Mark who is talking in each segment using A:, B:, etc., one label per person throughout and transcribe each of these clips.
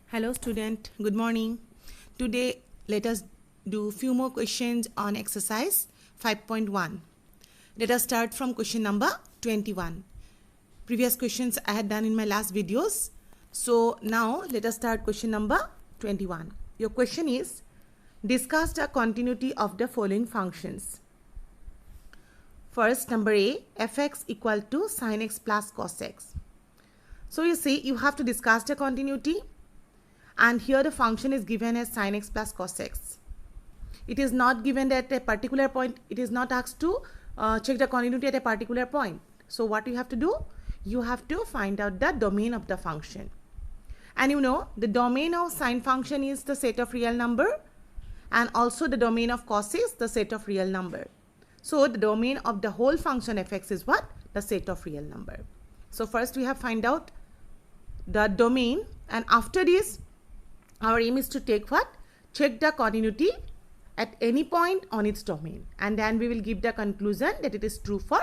A: Hello student, good morning. Today let us do few more questions on exercise 5.1. Let us start from question number 21. Previous questions I had done in my last videos. So now let us start question number 21. Your question is, discuss the continuity of the following functions. First, number A, fx equal to sin x plus cos x. So you see, you have to discuss the continuity. And here the function is given as sin x plus cos x. It is not given at a particular point. It is not asked to check the continuity at a particular point. So what you have to do? You have to find out the domain of the function. And you know, the domain of sine function is the set of real number, and also the domain of cos is the set of real number. So the domain of the whole function fx is what? The set of real number. So first we have find out the domain, and after this our aim is to take what? Check the continuity at any point on its domain, and then we will give the conclusion that it is true for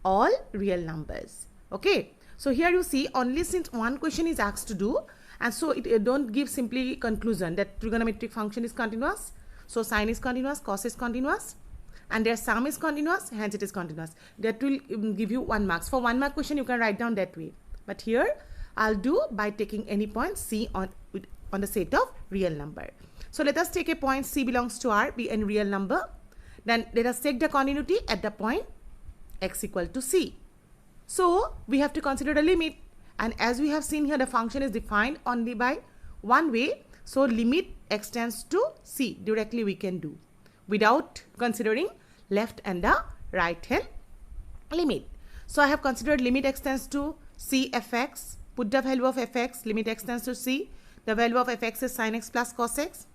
A: all real numbers. Okay, so here you see, only since one question is asked to do, and so it don't give simply conclusion that trigonometric function is continuous. So sine is continuous, cos is continuous, and their sum is continuous, hence it is continuous. That will give you 1 marks. For 1 mark question you can write down that way, but here I'll do by taking any point C on the set of real number. So let us take a point C belongs to R, be a real number. Then let us take the continuity at the point x equal to C. So we have to consider the limit, and as we have seen here, the function is defined only by one way. So limit x tends to C directly we can do without considering left and the right hand limit. So I have considered limit x tends to C fx, put the value of fx, limit x tends to C. The value of fx is sin x plus cos x.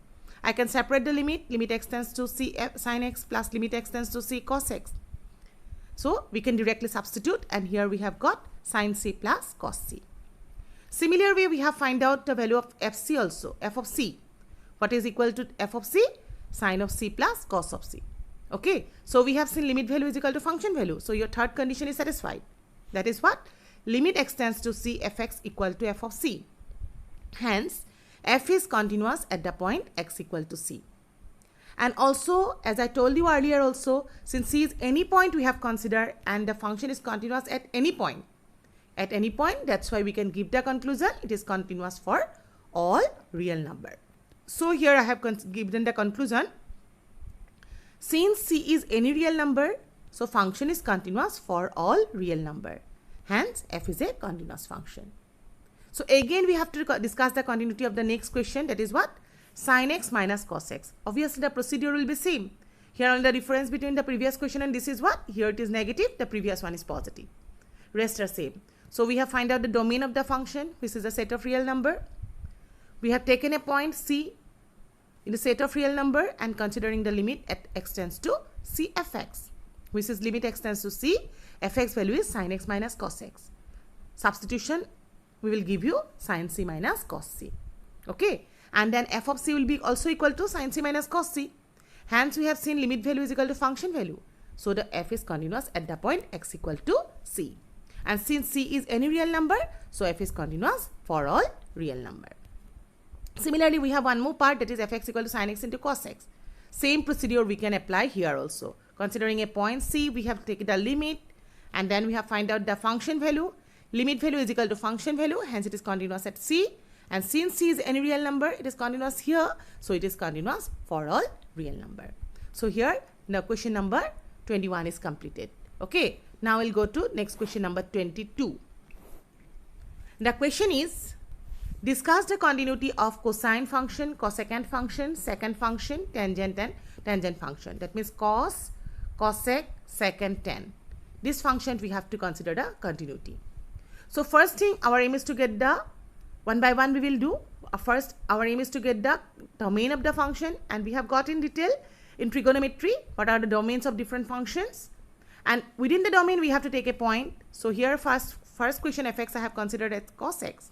A: I can separate the limit x tends to C sin x plus limit x tends to C cos x. So we can directly substitute, and here we have got sin C plus cos C. Similar way we have find out the value of fc also, f of c. What is equal to f of c? Sin of c plus cos of c. Okay, so we have seen limit value is equal to function value. So your third condition is satisfied. That is what? Limit x tends to C fx equal to f of c. Hence, f is continuous at the point x equal to C. And also, as I told you earlier also, since C is any point we have considered, and the function is continuous at any point. At any point, that's why we can give the conclusion it is continuous for all real number. So here I have given the conclusion. Since C is any real number, so function is continuous for all real number. Hence, f is a continuous function. So again we have to discuss the continuity of the next question, that is what? Sin x minus cos x. Obviously the procedure will be same. Here only the difference between the previous question and this is what? Here it is negative, the previous one is positive. Rest are same. So we have find out the domain of the function, which is a set of real number. We have taken a point C in the set of real number and considering the limit at x tends to C fx, which is limit x tends to C, fx value is sin x minus cos x. Substitution, we will give you sin c minus cos c. Okay, and then f of c will be also equal to sin c minus cos c. Hence we have seen limit value is equal to function value. So the f is continuous at the point x equal to c. And since c is any real number, so f is continuous for all real number. Similarly, we have one more part, that is fx equal to sin x into cos x. Same procedure we can apply here also. Considering a point C, we have taken the limit, and then we have find out the function value. Limit value is equal to function value, hence it is continuous at C. And since C is any real number, it is continuous here. So it is continuous for all real number. So here the question number 21 is completed. Okay, now we'll go to next question number 22. The question is, discuss the continuity of cosine function, cosecant function, secant function, tangent and tangent function. That means cos, cosec, secant, tan. This function we have to consider the continuity. So first thing, our aim is to get the, one by one we will do. First, our aim is to get the domain of the function, and we have got in detail in trigonometry what are the domains of different functions. And within the domain we have to take a point. So here first question fx I have considered as cos x.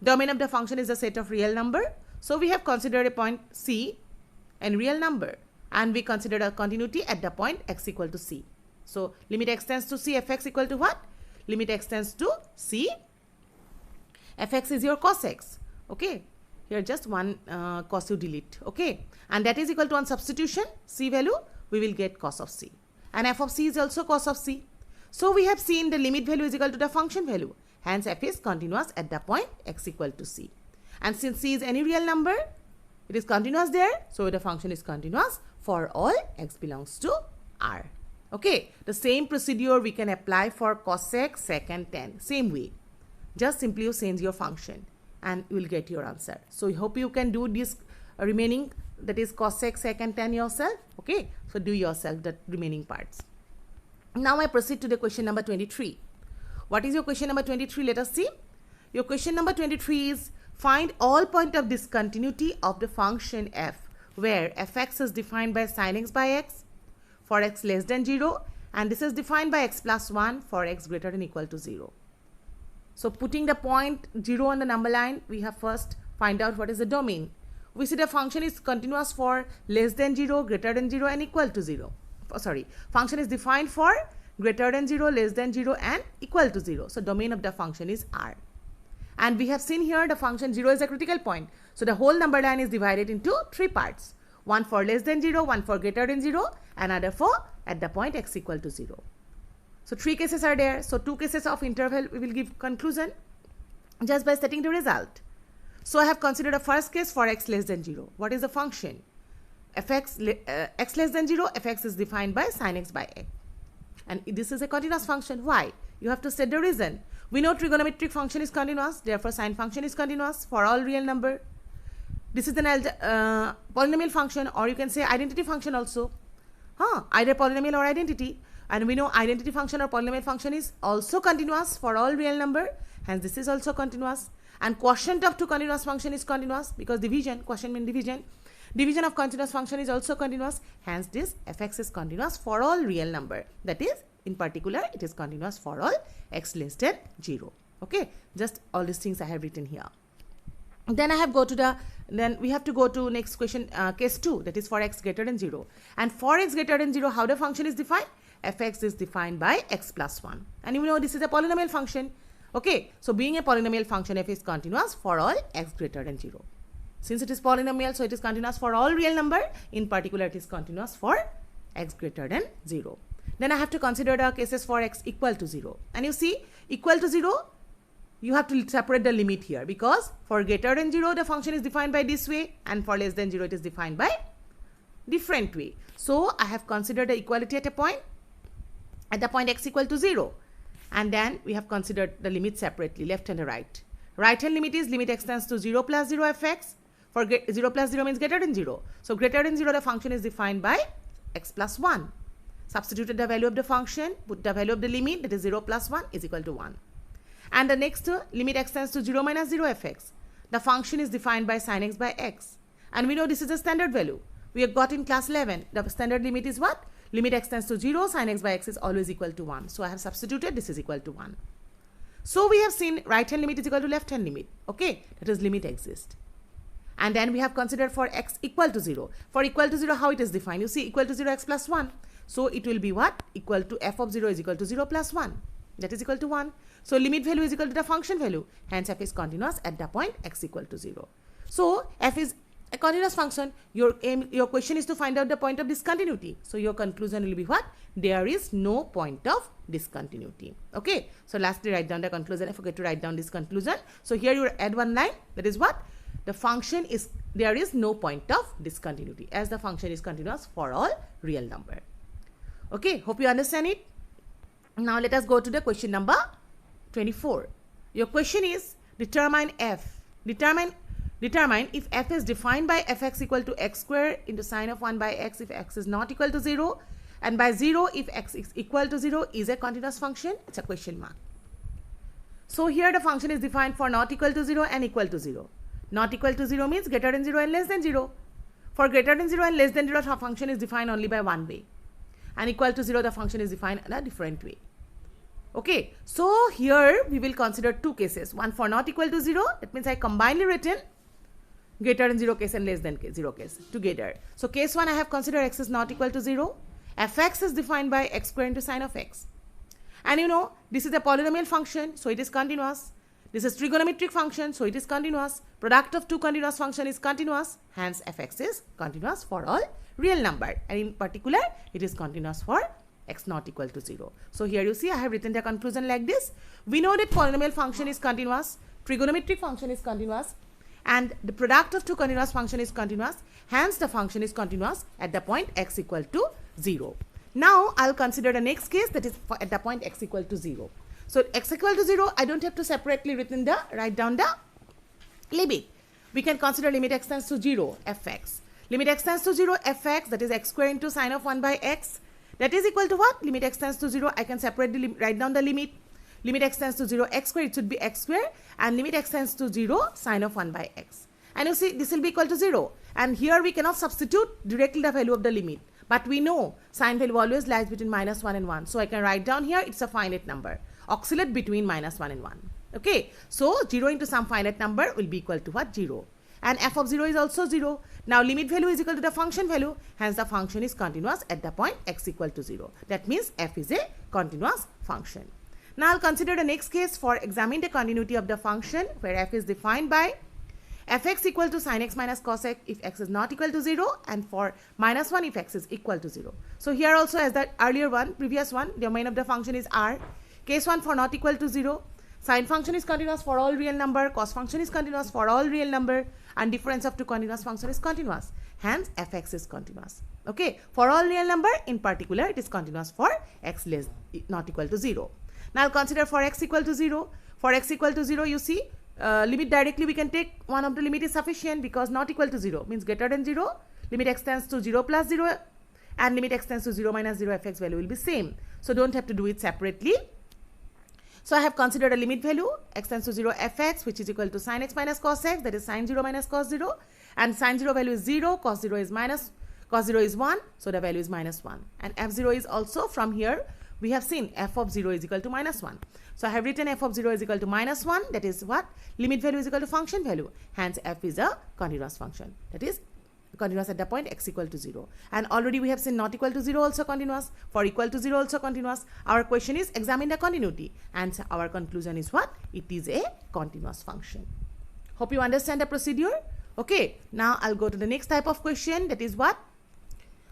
A: Domain of the function is a set of real number. So we have considered a point C and real number, and we considered a continuity at the point x equal to C. So limit x tends to C fx equal to what? Limit x tends to C, fx is your cos x. Okay, Here just one cos you delete, okay? And that is equal to, on substitution, c value, we will get cos of c. And f of c is also cos of c. So we have seen the limit value is equal to the function value. Hence f is continuous at the point x equal to c. And since c is any real number, it is continuous there. So the function is continuous for all x belongs to R. Okay. The same procedure we can apply for cos x secant tan. Same way. Just simply you change your function and you will get your answer. So I hope you can do this remaining, that is cos x secant tan yourself. Okay. So do yourself the remaining parts. Now I proceed to the question number 23. What is your question number 23? Let us see. Your question number 23 is, find all point of discontinuity of the function f, where fx is defined by sin x by x for x less than 0, and this is defined by x plus 1 for x greater than equal to 0. So putting the point 0 on the number line, we have first find out what is the domain. We see the function is continuous for less than 0, greater than 0 and equal to 0. Function is defined for greater than 0, less than 0 and equal to 0. So domain of the function is R. And we have seen here the function 0 is a critical point. So the whole number line is divided into 3 parts. One for less than 0, one for greater than 0, another for at the point x equal to 0. So 3 cases are there. So 2 cases of interval we will give conclusion just by setting the result. So I have considered a first case for x less than 0. What is the function? X less than 0, fx is defined by sin x by x. And this is a continuous function. Why? You have to set the reason. We know trigonometric function is continuous, therefore sine function is continuous for all real number. This is an polynomial function, or you can say identity function also. Either polynomial or identity. And we know identity function or polynomial function is also continuous for all real number. Hence this is also continuous. And quotient of two continuous function is continuous because division, quotient means division. Division of continuous function is also continuous. Hence this fx is continuous for all real number. That is, in particular, it is continuous for all x less than 0. Okay, just all these things I have written here. Then we have to go to next question, case 2, that is for x greater than 0. And for x greater than 0, how the function is defined? Fx is defined by x plus 1. And you know this is a polynomial function. Okay, so being a polynomial function, f is continuous for all x greater than 0. Since it is polynomial, so it is continuous for all real number. In particular, it is continuous for x greater than 0. Then I have to consider the cases for x equal to 0. And you see, equal to 0, you have to separate the limit here, because for greater than 0, the function is defined by this way, and for less than 0, it is defined by different way. So I have considered the equality at the point x equal to 0. And then we have considered the limit separately, left and right. Right hand limit is limit extends to 0 plus 0 fx. For 0 plus 0 means greater than 0. So greater than 0, the function is defined by x plus 1. Substituted the value of the function, put the value of the limit, that is 0 plus 1 is equal to 1. And the next limit extends to 0 minus 0 fx. The function is defined by sin x by x. And we know this is a standard value. We have got in class 11. The standard limit is what? Limit extends to 0, sin x by x is always equal to 1. So I have substituted, this is equal to 1. So we have seen right hand limit is equal to left hand limit. Okay, that is limit exists. And then we have considered for x equal to 0. For equal to 0, how it is defined? You see, equal to 0 x plus 1. So it will be what? Equal to f of 0 is equal to 0 plus 1. That is equal to 1. So limit value is equal to the function value. Hence f is continuous at the point x equal to 0. So f is a continuous function. Your question is to find out the point of discontinuity. So your conclusion will be what? There is no point of discontinuity. Okay. So lastly, write down the conclusion. I forget to write down this conclusion. So here you add one line. That is what? The function is, there is no point of discontinuity, as the function is continuous for all real number. Okay. Hope you understand it. Now let us go to the question number 24. Your question is, determine f. Determine if f is defined by fx equal to x square into sine of 1 by x if x is not equal to 0, and by 0 if x is equal to 0 is a continuous function. It's a question mark. So here the function is defined for not equal to 0 and equal to 0. Not equal to 0 means greater than 0 and less than 0. For greater than 0 and less than 0, the function is defined only by one way. And equal to 0, the function is defined in a different way. Okay, so here we will consider two cases. One for not equal to 0, that means I combinedly written greater than 0 case and less than 0 case together. So case 1, I have considered x is not equal to 0. fx is defined by x square into sine of x. And you know, this is a polynomial function, so it is continuous. This is trigonometric function, so it is continuous. Product of two continuous function is continuous, hence fx is continuous for all real number, and in particular it is continuous for x not equal to 0. So here you see I have written the conclusion like this. We know that polynomial function is continuous, trigonometric function is continuous, and the product of two continuous function is continuous, hence the function is continuous at the point x equal to 0. Now I'll consider the next case, that is at the point x equal to 0. So x equal to 0, I don't have to separately write down the limit. We can consider limit x tends to 0 fx. Limit x tends to 0 fx, that is x square into sine of 1 by x, that is equal to what? Limit x tends to 0, I can separately write down the limit. Limit x tends to 0 x square, it should be x square, and limit x tends to 0 sine of 1 by x. And you see this will be equal to 0. And here we cannot substitute directly the value of the limit. But we know sine value always lies between minus 1 and 1. So I can write down here it's a finite number. Oscillate between minus 1 and 1. Okay. So 0 into some finite number will be equal to what? 0. And f of 0 is also 0. Now limit value is equal to the function value. Hence the function is continuous at the point x equal to 0. That means f is a continuous function. Now I'll consider the next case for examining the continuity of the function where f is defined by fx equal to sin x minus cos x if x is not equal to 0, and for minus 1 if x is equal to 0. So here also, as the earlier one, previous one, the domain of the function is R. Case 1 for not equal to 0. Sine function is continuous for all real number, cos function is continuous for all real number, and difference of two continuous function is continuous. Hence fx is continuous. Okay, for all real number, in particular it is continuous for x less not equal to 0. Now I'll consider for x equal to 0. For x equal to 0, you see limit directly we can take one of the limit is sufficient, because not equal to 0 means greater than 0. Limit x tends to 0 plus 0, and limit x tends to 0 minus 0, fx value will be same. So don't have to do it separately. So I have considered a limit value x tends to 0 fx, which is equal to sin x minus cos x, that is sin 0 minus cos 0, and sin 0 value is 0, cos 0 is 1, so the value is minus 1, and f0 is also, from here we have seen f of 0 is equal to minus 1. So I have written f of 0 is equal to minus 1, that is what? Limit value is equal to function value. Hence f is a continuous function, that is continuous at the point x equal to 0. And already we have seen not equal to 0 also continuous, for equal to 0 also continuous. Our question is examine the continuity, and our conclusion is what? It is a continuous function. Hope you understand the procedure. Okay, now I'll go to the next type of question, that is what?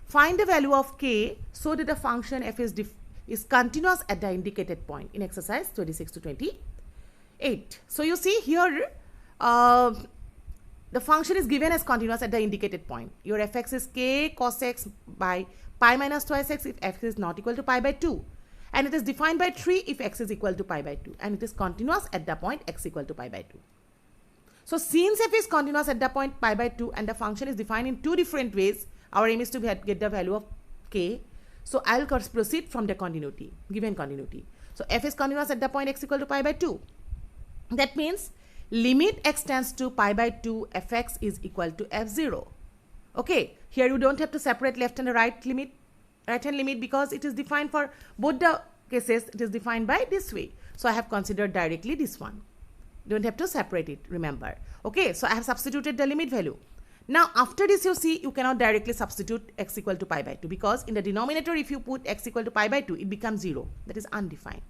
A: Find the value of k so that the function f is continuous at the indicated point in exercise 26 to 28. So you see here the function is given as continuous at the indicated point. Your fx is k cos x by pi minus twice x if x is not equal to pi by 2, and it is defined by 3 if x is equal to pi by 2, and it is continuous at the point x equal to pi by 2. So since f is continuous at the point pi by 2 and the function is defined in two different ways, our aim is to get the value of k. So I'll proceed from the continuity, given continuity. So f is continuous at the point x equal to pi by 2. That means limit x tends to pi by 2 fx is equal to f0. Okay, here you don't have to separate left and right hand limit, because it is defined for both the cases. It is defined by this way. So I have considered directly this one. Don't have to separate it, remember. Okay, so I have substituted the limit value. Now after this, you see you cannot directly substitute x equal to pi by 2, because in the denominator if you put x equal to pi by 2, it becomes 0, that is undefined.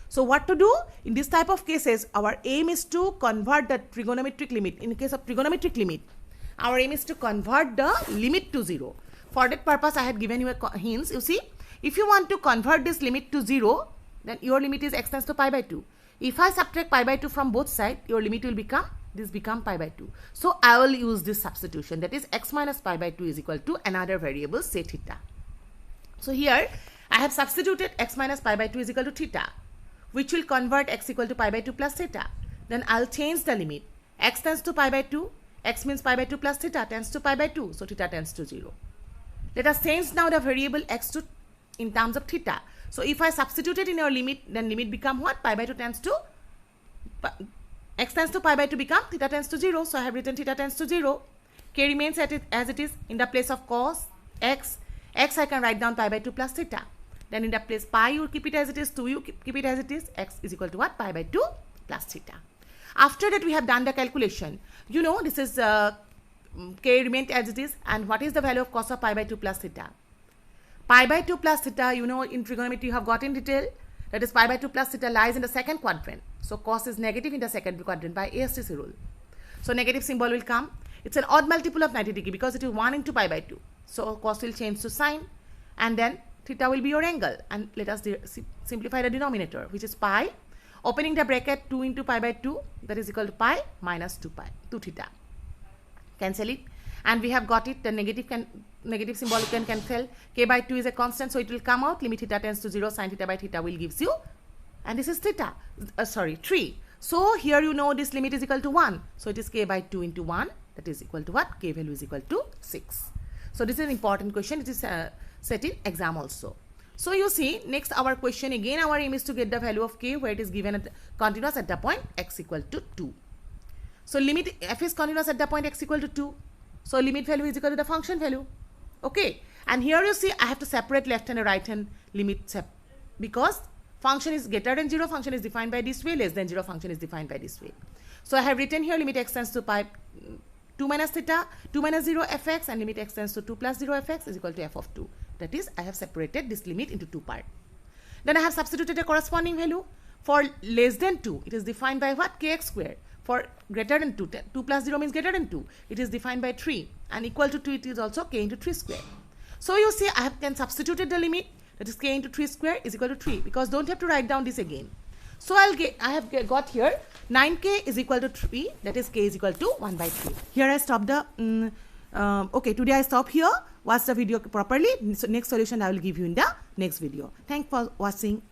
A: So what to do? In this type of cases, our aim is to convert the trigonometric limit. In case of trigonometric limit, our aim is to convert the limit to 0. For that purpose, I had given you a hints. You see, if you want to convert this limit to 0, then your limit is x tends to pi by 2. If I subtract pi by 2 from both sides, your limit will become pi by 2. So I will use this substitution, that is x minus pi by 2 is equal to another variable, say theta. So here I have substituted x minus pi by 2 is equal to theta, which will convert x equal to pi by 2 plus theta. Then I'll change the limit. X tends to pi by 2, x means pi by 2 plus theta tends to pi by 2, so theta tends to 0. Let us change now the variable x to in terms of theta. So if I substitute it in your limit, then limit become what? Pi by 2 tends to x tends to pi by 2 become theta tends to 0. So I have written theta tends to 0. K remains as it is. In the place of cos x I can write down pi by 2 plus theta. Then in the place pi you keep it as it is, 2 you keep it as it is. X is equal to what? Pi by 2 plus theta. After that we have done the calculation. You know this is k remained as it is, and what is the value of cos of pi by 2 plus theta? Pi by 2 plus theta, you know in trigonometry you have got in detail. that is pi by 2 plus theta lies in the second quadrant. So cos is negative in the second quadrant by ASTC rule. So negative symbol will come. It's an odd multiple of 90 degree because it is 1 into pi by 2. So cos will change to sine, and then theta will be your angle. And let us simplify the denominator, which is pi, opening the bracket 2 into pi by 2, that is equal to pi minus 2 theta. Cancel it. And we have got it. The negative symbol can cancel. K by 2 is a constant, so it will come out. Limit theta tends to 0. Sin theta by theta will gives you, and this is theta. 3. So here you know this limit is equal to 1. So it is k by 2 into 1. That is equal to what? K value is equal to 6. So this is an important question. It is set in exam also. So you see, next our question again, our aim is to get the value of k where it is given at continuous at the point x equal to 2. So limit f is continuous at the point x equal to 2. So limit value is equal to the function value. Okay. And here you see I have to separate left hand and right hand limit because function is greater than 0, function is defined by this way, less than 0, function is defined by this way. So I have written here limit x tends to pi 2 minus theta, 2 minus 0 fx, and limit x tends to 2 plus 0 fx is equal to f of 2. That is, I have separated this limit into two parts. Then I have substituted a corresponding value. For less than 2, it is defined by what? Kx square. For greater than 2, 2 plus 0 means greater than 2. It is defined by 3. And equal to 2, it is also k into 3 square. So you see, I have substituted the limit, that is k into 3 square is equal to 3, because don't have to write down this again. So I have got here 9k is equal to 3, that is k is equal to 1 by 3. Here I stop the, okay, today I stop here. Watch the video properly. So next solution I will give you in the next video. Thanks for watching.